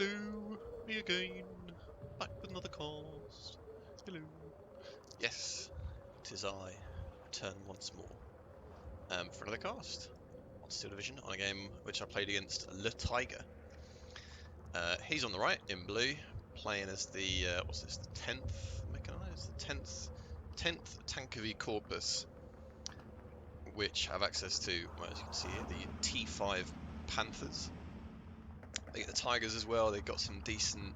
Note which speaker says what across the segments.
Speaker 1: Hello, me again, back with another cast. Hello. Yes, it is I, return once more, for another cast on Steel Division on a game which I played against Le Tiger. He's on the right in blue, playing as the what's this? The 10th mechanized, the 10th Tankovy Corpus, which have access to, well, as you can see here, the T5 Panthers. They get the Tigers as well. They've got some decent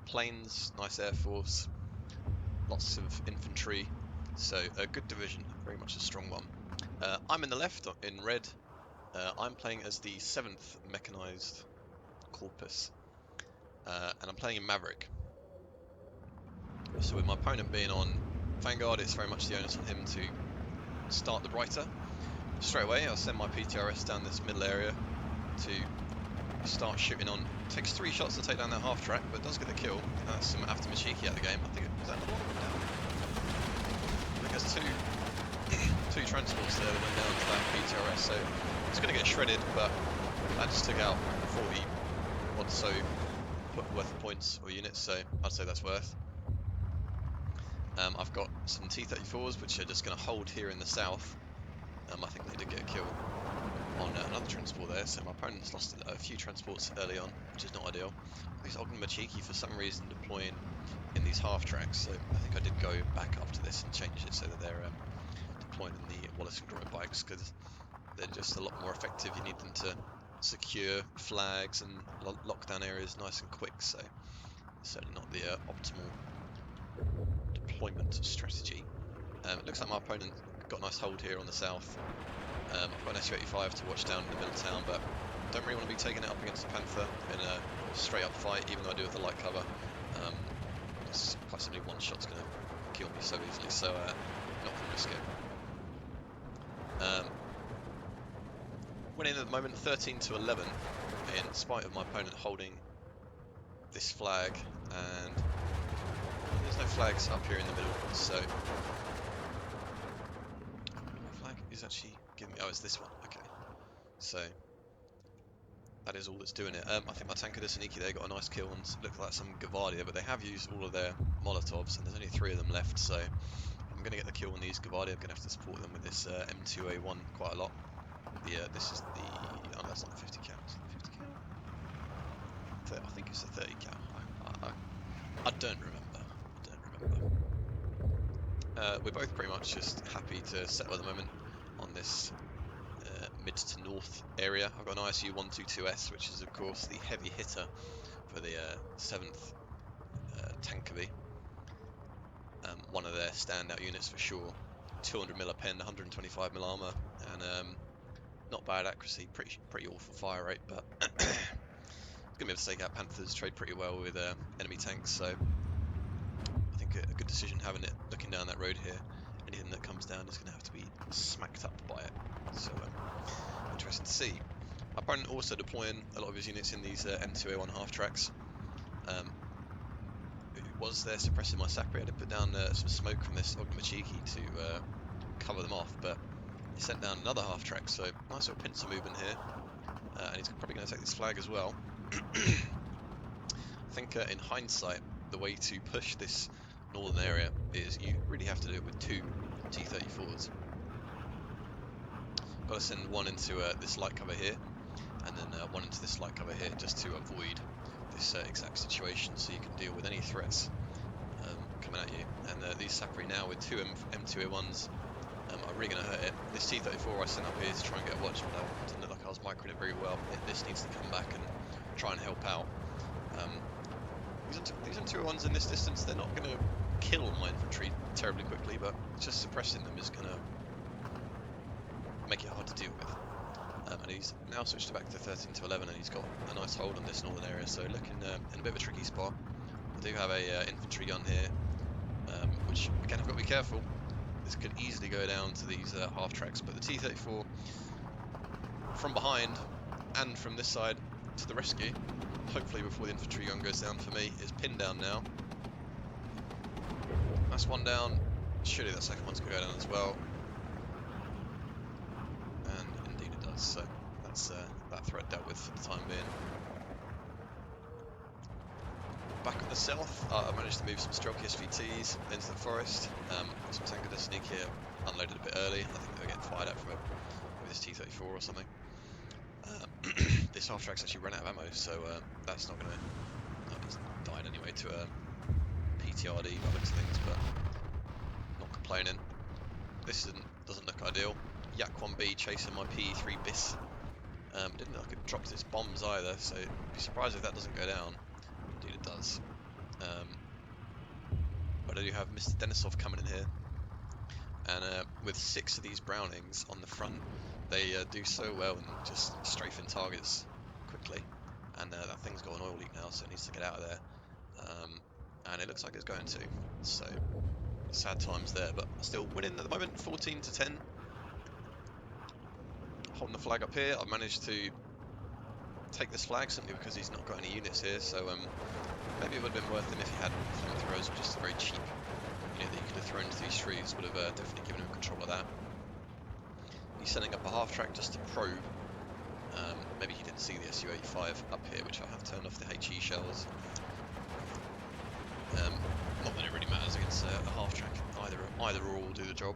Speaker 1: planes, nice air force, lots of infantry, so a good division, very much a strong one. I'm in the left, in red. I'm playing as the 7th Mechanized Corpus, and I'm playing in Maverick. So with my opponent being on Vanguard, it's very much the onus on him to start the brighter. Straight away, I'll send my PTRS down this middle area to start shooting on. Takes 3 shots to take down that half track, but does get the kill. That's some after Machiki out of the game. I think is that another one down? I think there's two transports there that went down to that PTRS, so it's going to get shredded, but that just took out 40 or so worth of points or units, so I'd say that's worth. I've got some T-34s which are just going to hold here in the south. I think they did get a kill on another transport there, so my opponent's lost a few transports early on, which is not ideal. These Ogden Machiki for some reason deploying in these half tracks, so I think I did go back after this and change it so that they're deploying in the Wallace and Gromit bikes, because they're just a lot more effective. You need them to secure flags and lock down areas nice and quick, so it's certainly not the optimal deployment strategy. It looks like my opponent got a nice hold here on the south. I've got an Su-85 to watch down in the middle of town, but don't really want to be taking it up against the Panther in a straight up fight, even though I do have the light cover. It's quite simply one shot's going to kill me so easily, so not going to risk it. Winning at the moment 13-11, in spite of my opponent holding this flag, and there's no flags up here in the middle, so my flag is actually giving me, oh, it's this one, okay, so that is all that's doing it. I think my tanker Saniki there got a nice kill and looked like some Gavardia, but they have used all of their Molotovs, and there's only 3 of them left, so I'm going to get the kill on these Gavardia. I'm going to have to support them with this M2A1 quite a lot. This is the, oh, that's not 50 cal, is it 50 cal? I think it's a 30 cal. I don't remember. We're both pretty much just happy to settle at the moment on this mid to north area. I've got an ISU 122S, which is of course the heavy hitter for the 7th Tankovy. One of their standout units for sure. 200mm pen, 125mm armor, and not bad accuracy, pretty awful fire rate, but it's gonna be able to take out Panthers, trade pretty well with enemy tanks, so I think a good decision having it looking down that road here. Anything that comes down is going to have to be smacked up by it, so interesting to see. My opponent also deploying a lot of his units in these M2A1 half tracks. It was there suppressing my Sapri. I did put down some smoke from this Ogden Machiki to cover them off, but he sent down another half track, so nice little pincer movement here, and he's probably going to take this flag as well. I think in hindsight, the way to push this northern area is you really have to do it with 2 T-34s. Got to send one into this light cover here, and then one into this light cover here, just to avoid this exact situation, so you can deal with any threats coming at you. And these Sapri now with 2 M2A1s are really going to hurt it. This T-34 I sent up here to try and get a watch, but I didn't look like I was microing it very well. This needs to come back and try and help out. These M2A1s in this distance, they're not going to kill my infantry terribly quickly, but just suppressing them is going to make it hard to deal with. And he's now switched back to 13-11, and he's got a nice hold on this northern area, so looking in a bit of a tricky spot. I do have a infantry gun here, which again I've got to be careful. This could easily go down to these half tracks, but the T-34 from behind and from this side to the rescue, hopefully before the infantry gun goes down for me, is pinned down now. That's one down. Surely that second one's going to go down as well. And indeed it does, so that's that threat dealt with for the time being. south, I managed to move some Strelky SVTs into the forest. Some Tankovy sneak here unloaded a bit early. I think they were getting fired at from this T-34 or something. This half track's actually run out of ammo, so that's not gonna. It's died anyway to a PTRD by looks of things, but not complaining. This doesn't look ideal. Yak 1B chasing my PE3 bis. Didn't look like it dropped its bombs either, so be surprised if that doesn't go down. Indeed it does. But I do have Mr. Denisov coming in here, and with 6 of these Brownings on the front, they do so well and just strafing targets quickly. And that thing's got an oil leak now, so it needs to get out of there. And it looks like it's going to. So sad times there, but still winning at the moment, 14-10. Holding the flag up here. I've managed to take this flag simply because he's not got any units here, so maybe it would have been worth him if he had flamethrowers, or just a very cheap unit that he could have thrown into these trees. Would have definitely given him control of that. He's setting up a half track just to probe. Maybe he didn't see the Su-85 up here, which I have turned off the HE shells. Not that it really matters against a half track. Either or will do the job.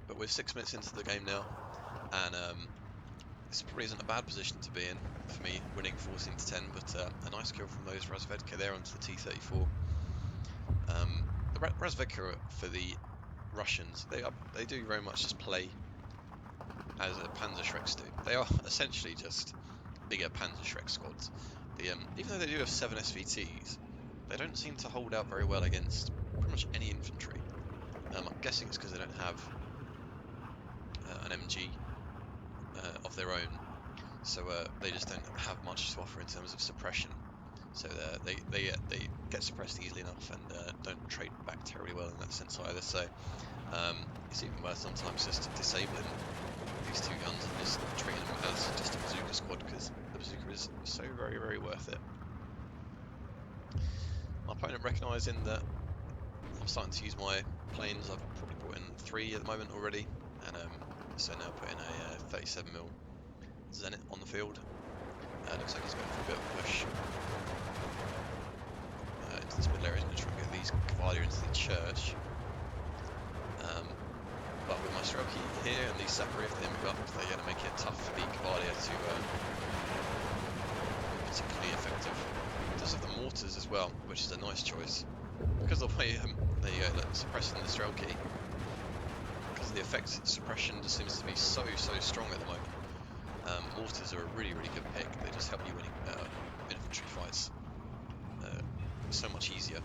Speaker 1: But we're 6 minutes into the game now, and this probably isn't a bad position to be in for me, winning 14-10. But a nice kill from those Razvedka there onto the T-34. The Razvedka for the Russians, they do very much just play as Panzerschrecks do. They are essentially just bigger Panzerschreck squads. Even though they do have 7 SVTs, they don't seem to hold out very well against pretty much any infantry. I'm guessing it's because they don't have an MG of their own, so they just don't have much to offer in terms of suppression. So they get suppressed easily enough and don't trade back terribly well in that sense either. So it's even worth sometimes just disabling these 2 guns and just treating them as just a bazooka squad, because the bazooka is so very, very worth it. My opponent recognising that I'm starting to use my planes. I've probably brought in 3 at the moment already, and so now putting a 37mm Zenit on the field. Looks like he's going for a bit of a push into this middle area. He's going to try and get these Cavalier into the church. But with my Strelky here and these Sapper, if they move up, they're going to make it tough for the Cavalier to be particularly effective. Because of the mortars as well, which is a nice choice. Because of the way there you go, look, suppressing the Strelky. Because of the effect, suppression just seems to be so strong at the moment. Mortars are a really good pick. They just help you winning infantry fights so much easier.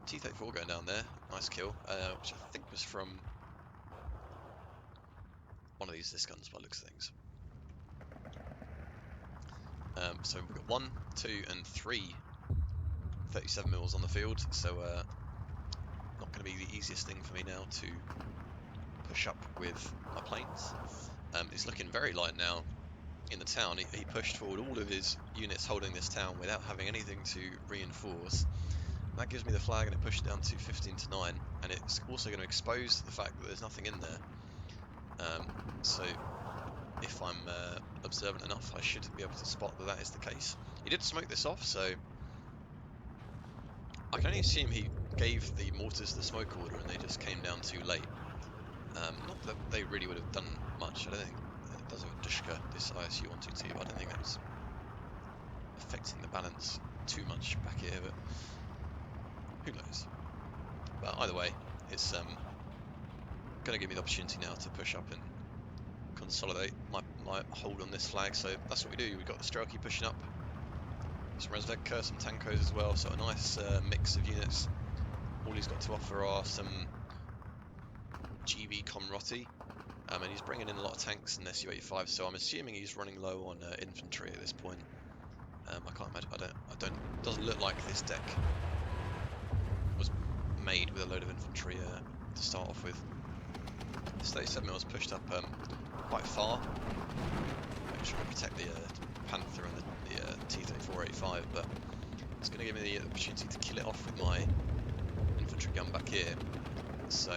Speaker 1: T-34 going down there, nice kill, which I think was from one of these disc guns by the looks of things. So we've got 1, 2 and 3 37mm on the field, so not going to be the easiest thing for me now to push up with my planes. It's looking very light now in the town. He pushed forward all of his units holding this town without having anything to reinforce. That gives me the flag, and it pushed it down to 15-9, and it's also going to expose the fact that there's nothing in there. So if I'm observant enough, I should be able to spot that that is the case. He did smoke this off, so I can only assume he gave the mortars the smoke order and they just came down too late. Not that they really would have done much. I don't think it does have a Dushka, this ISU-122, but I don't think that's affecting the balance too much back here, but who knows. But either way, it's going to give me the opportunity now to push up and consolidate my hold on this flag. So that's what we do. We've got the Strelky pushing up, some Razvedka, some Tankos as well, so a nice mix of units. All he's got to offer are some GB Komrotti, and he's bringing in a lot of tanks and Su-85, so I'm assuming he's running low on infantry at this point. I can't imagine, it doesn't look like this deck was made with a load of infantry to start off with. This 37mm was pushed up quite far, trying to protect the Panther and the T-34-85, but it's going to give me the opportunity to kill it off with my infantry gun back here. So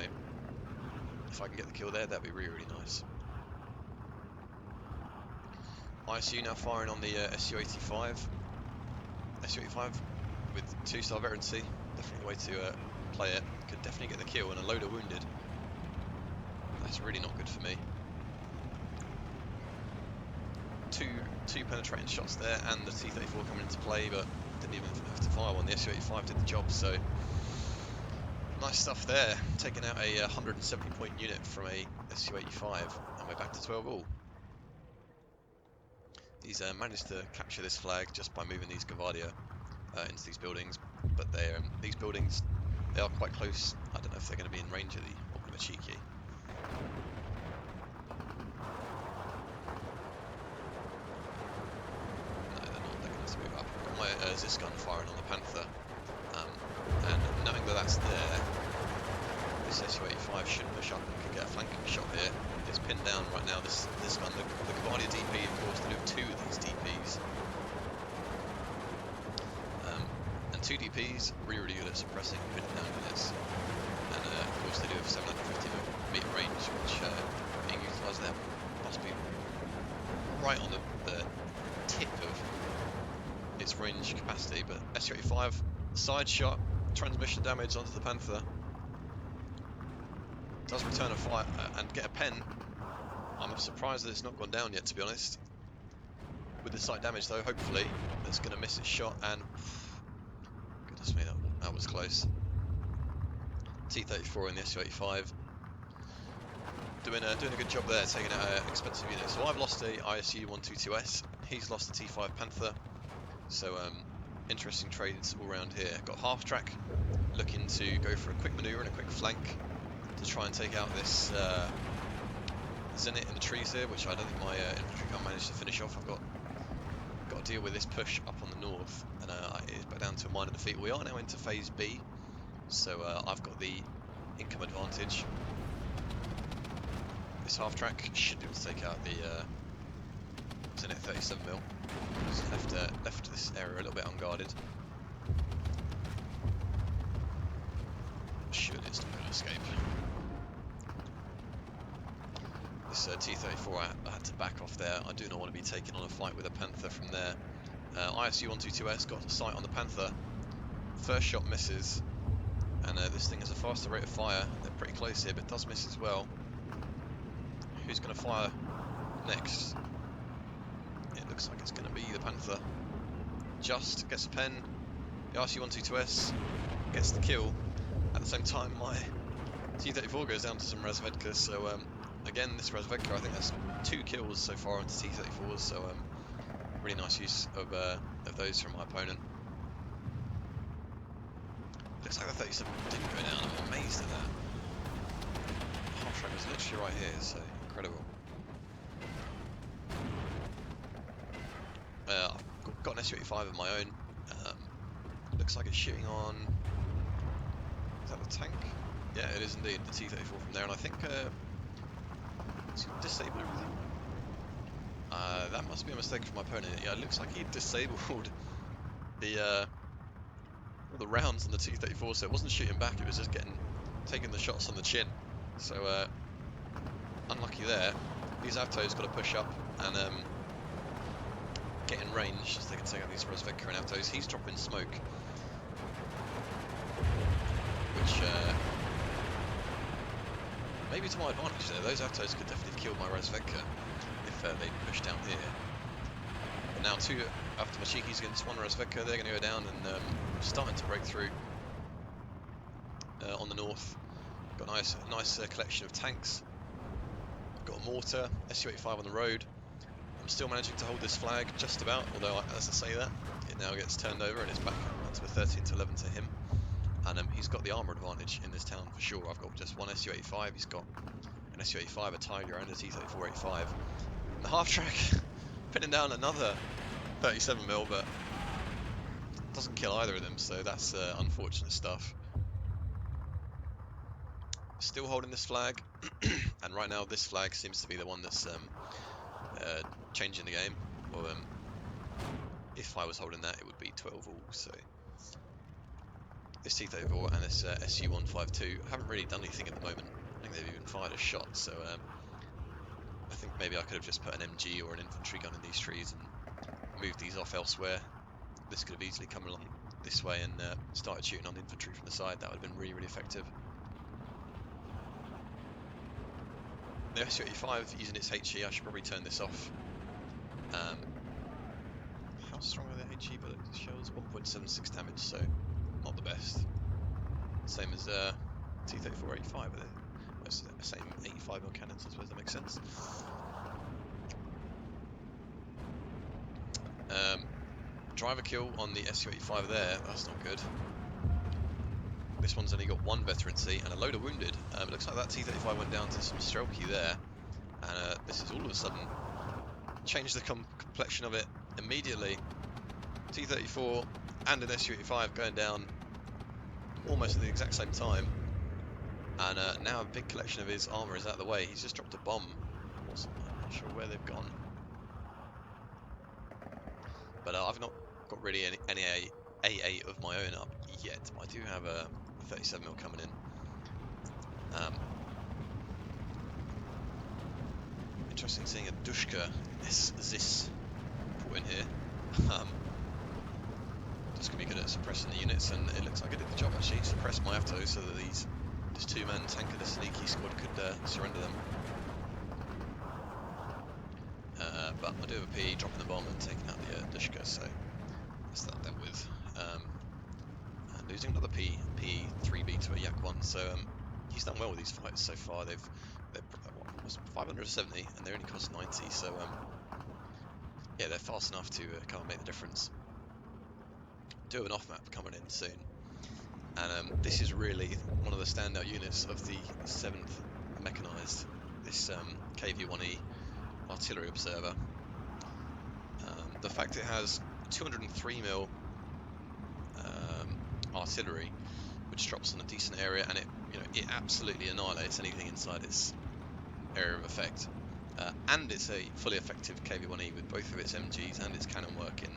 Speaker 1: if I can get the kill there, that'd be really nice. ISU now firing on the Su-85. SU-85 with 2-star veterancy, definitely the way to play it. Could definitely get the kill and a load of wounded. That's really not good for me. Two penetrating shots there, and the T-34 coming into play, but didn't even have to fire one. The SU-85 did the job, so nice stuff there. Taking out a 170 point unit from a SU-85, and we're back to 12 all. He's managed to capture this flag just by moving these Gavardia into these buildings, but these buildings, they are quite close. I don't know if they're going to be in range of the Oglamachiki. No, they're not. They're going to have to move up. I've got my Zisgun firing on the Panther, and knowing that that's there, this SU-85 should push up and could get a flanking shot here. It's pinned down right now. This gun, the Gavardia DP, of course, they do have 2 of these DPs. And 2 DPs, really good at suppressing and pinning down units. And of course they do have 750 meter range, which being utilised there must be right on the tip of its range capacity. But SU-85, side shot, transmission damage onto the Panther. Does return a fire and get a pen. I'm surprised that it's not gone down yet, to be honest. With the sight damage though, hopefully it's going to miss its shot, and goodness me, that was close. T-34 and the SU-85 doing a good job there, taking out an expensive unit. So I've lost a ISU-122S, he's lost a T5 Panther, so interesting trades all around here. Got half track, looking to go for a quick manoeuvre and a quick flank to try and take out this Zenit in the trees here, which I don't think my infantry can't manage to finish off. I've got to deal with this push up on the north, and it is back down to a minor defeat. We are now into phase B, so I've got the income advantage. This half track should be able to take out the Zenit 37mm. Just left this area a little bit unguarded. Should it's not going to escape. This T-34, I had to back off there. I do not want to be taking on a fight with a Panther from there. ISU-122S got a sight on the Panther. First shot misses, and this thing has a faster rate of fire. They're pretty close here, but does miss as well. Who's going to fire next? It looks like it's going to be the Panther. Just gets a pen. The ISU-122S gets the kill. At the same time, my T-34 goes down to some Razvedka, so again, this Razvedka, I think that's 2 kills so far onto T-34s, so really nice use of those from my opponent. Looks like the 37 didn't go down. I'm amazed at that. Half track was literally right here, so incredible. I've got an SU-85 of my own. Looks like it's shooting on... Is that the tank? Yeah, it is indeed, the T-34 from there, and I think it's disabled everything. That must be a mistake from my opponent. Yeah, it looks like he disabled the all the rounds on the T-34, so it wasn't shooting back, it was just taking the shots on the chin. So unlucky there. These Avtos got to push up and get in range so they can take out these Razvedka and Avtos. He's dropping smoke, which maybe to my advantage there. Those Avtos could definitely have killed my Razvedka if they pushed down here. But now 2 Avtomachikis against 1 Razvedka, they're going to go down and starting to break through on the north. Got a nice collection of tanks. Got a mortar, SU-85 on the road. I'm still managing to hold this flag just about, although as I say that, it now gets turned over and it's back up to a 13-11 to him. And he's got the armour advantage in this town for sure. I've got just 1 SU-85, he's got an SU-85, a Tiger and a T-34-85. And the half track pinning down another 37mm, but doesn't kill either of them, so that's unfortunate stuff. Still holding this flag, and right now this flag seems to be the one that's changing the game. Well, if I was holding that, it would be 12 all. So this T-34 and this SU-152 haven't really done anything at the moment. I think they've even fired a shot. So I think maybe I could have just put an MG or an infantry gun in these trees and moved these off elsewhere. this could have easily come along this way and started shooting on infantry from the side. That would have been really, really effective. The Su-85 using its HE, I should probably turn this off. How strong are the HE bullet shells? 1.76 damage, so not the best. Same as T-34-85, it's the same 85mm cannons, I suppose that makes sense. Driver kill on the Su-85 there, that's not good. This one's only got one veterancy and a load of wounded. It looks like that T-35 went down to some strelky there, and this is all of a sudden changed the complexion of it immediately. T-34 and an Su-85 going down almost at the exact same time, and now a big collection of his armour is out of the way. He's just dropped a bomb. I'm not sure where they've gone, but I've not got really any AA of my own up yet. I do have a 37mm coming in. Interesting seeing a Dushka Zis put in here. Just going to be good at suppressing the units, and it looks like I did the job actually. Suppressed my Avto so that this two-man tanker, the sneaky squad, could surrender them. But I do have a PE dropping the bomb and taking out the Dushka, so that's that dealt with. And losing another PE 3B to a Yak 1, so he's done well with these fights so far. They're 570 and they only cost 90, so yeah, they're fast enough to kind of make the difference. Do have an off map coming in soon, and this is really one of the standout units of the 7th Mechanized, this KV-1E artillery observer. The fact it has 203mm artillery, which drops on a decent area, and it absolutely annihilates anything inside its area of effect, and it's a fully effective KV-1E with both of its MGs and its cannon working.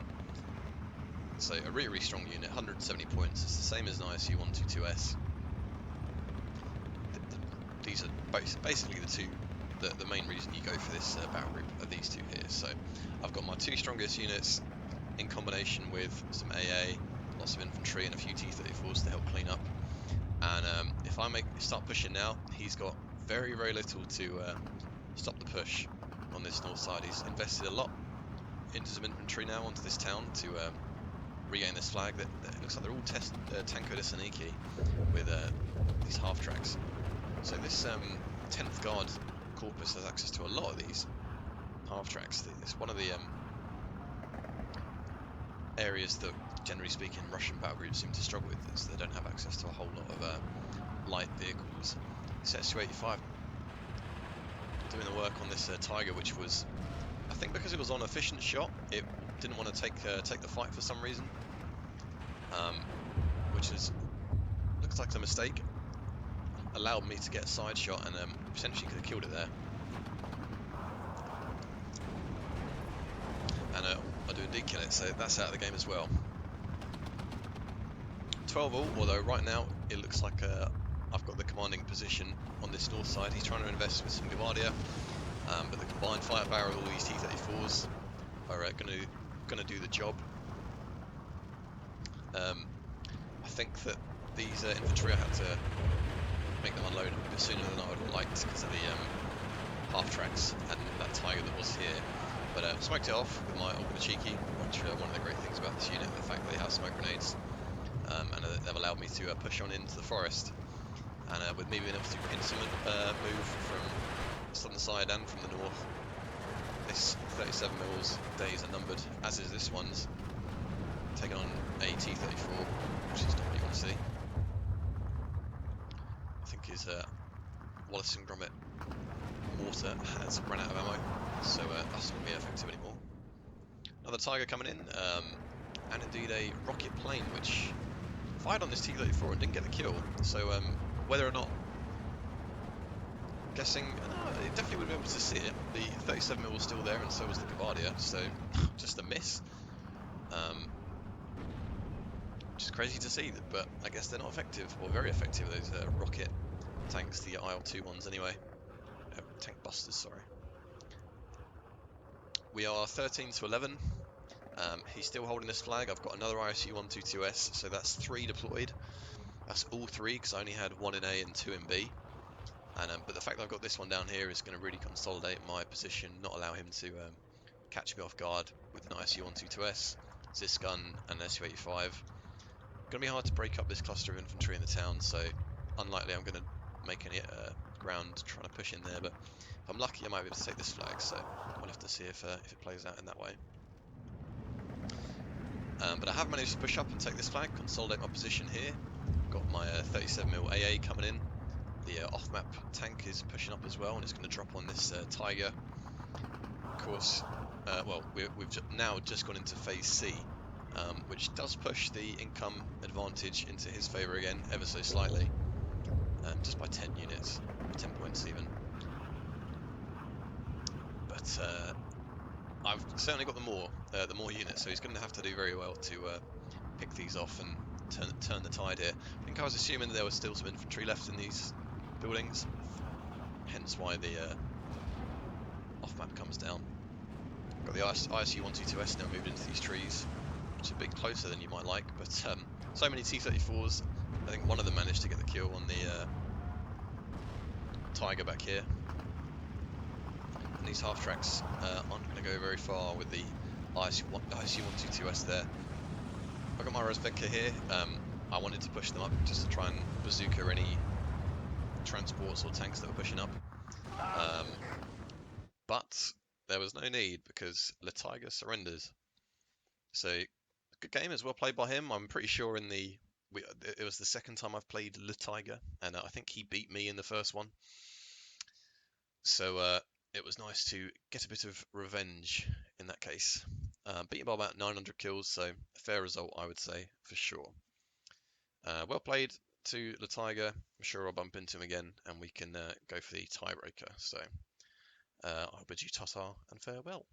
Speaker 1: So a really, really strong unit, 170 points. It's the same as an ISU 122S. These are basically the main reason you go for this battle group are these two here. So I've got my two strongest units in combination with some AA, lots of infantry, and a few T-34s to help clean up. And if I start pushing now, he's got very, very little to stop the push on this north side. He's invested a lot into some infantry now onto this town to regain this flag. That it looks like they're all Tankovy Saniki with these half tracks. So this 10th Guard Corpus has access to a lot of these half tracks. It's one of the areas that, generally speaking, Russian battle groups seem to struggle with, is they don't have access to a whole lot of light vehicles. This Su-85 doing the work on this Tiger, which was, I think because it was on efficient shot, it didn't want to take the fight for some reason, which looks like a mistake. Allowed me to get a side shot and potentially could have killed it there. And I do indeed kill it, so that's out of the game as well. 12 all, although right now it looks like I've got the commanding position on this north side. He's trying to invest with some Gavardia, but the combined firepower of all these T-34s are going to do the job. I think that these infantry, I had to make them unload a bit sooner than I would have liked because of the half tracks and that Tiger that was here. But smoked it off with my Ogmachiki, which one of the great things about this unit, the fact that they have smoke grenades, and they've allowed me to push on into the forest. And with me being able to pin some move from the southern side and from the north, this 37mm days are numbered, as is this one's. Taking on a T-34, which is not what you want to see. I think his Wallace and Gromit mortar has run out of ammo, so that's not going to be effective anymore. Another Tiger coming in, and indeed a rocket plane which fired on this T-34 and didn't get the kill. So whether or not, guessing, it definitely would be able to see it. The 37mm was still there, and so was the Gavardia, so just a miss. Which is crazy to see, but I guess they're not effective, or very effective, those rocket tanks, the IL-2 ones anyway. Tank busters, sorry. We are 13 to 11. He's still holding this flag. I've got another ISU-122S, so that's 3 deployed. That's all 3 because I only had 1 in A and 2 in B. And but the fact that I've got this one down here is going to really consolidate my position, not allow him to catch me off guard with an ISU-122S, Zis gun, and an SU-85. Going to be hard to break up this cluster of infantry in the town, so unlikely I'm going to make any ground trying to push in there. But if I'm lucky, I might be able to take this flag. So we'll have to see if it plays out in that way. But I have managed to push up and take this flag, consolidate my position here. Got my 37mm AA coming in. The off-map tank is pushing up as well, and it's going to drop on this Tiger. Of course, well, we've now just gone into phase C, which does push the income advantage into his favour again, ever so slightly, just by 10 units, 10 points even. But I've certainly got the more units, so he's going to have to do very well to pick these off and turn the tide here. I think I was assuming that there was still some infantry left in these buildings, hence why the off-map comes down. Got the ISU-122S now moved into these trees, which is a bit closer than you might like, but so many T-34s. I think one of them managed to get the kill on the Tiger back here. And these half-tracks aren't going to go very far with the ISU-122S there. I've got my Rozvedka here. I wanted to push them up just to try and bazooka any transports or tanks that were pushing up. But there was no need because Le Tiger surrenders. So good game, as well played by him. I'm pretty sure it was the second time I've played Le Tiger, and I think he beat me in the first one. So it was nice to get a bit of revenge in that case. Beat him by about 900 kills, so a fair result, I would say, for sure. Well played to Le Tiger. I'm sure I'll bump into him again, and we can go for the tiebreaker. So I bid you ta-ta and farewell.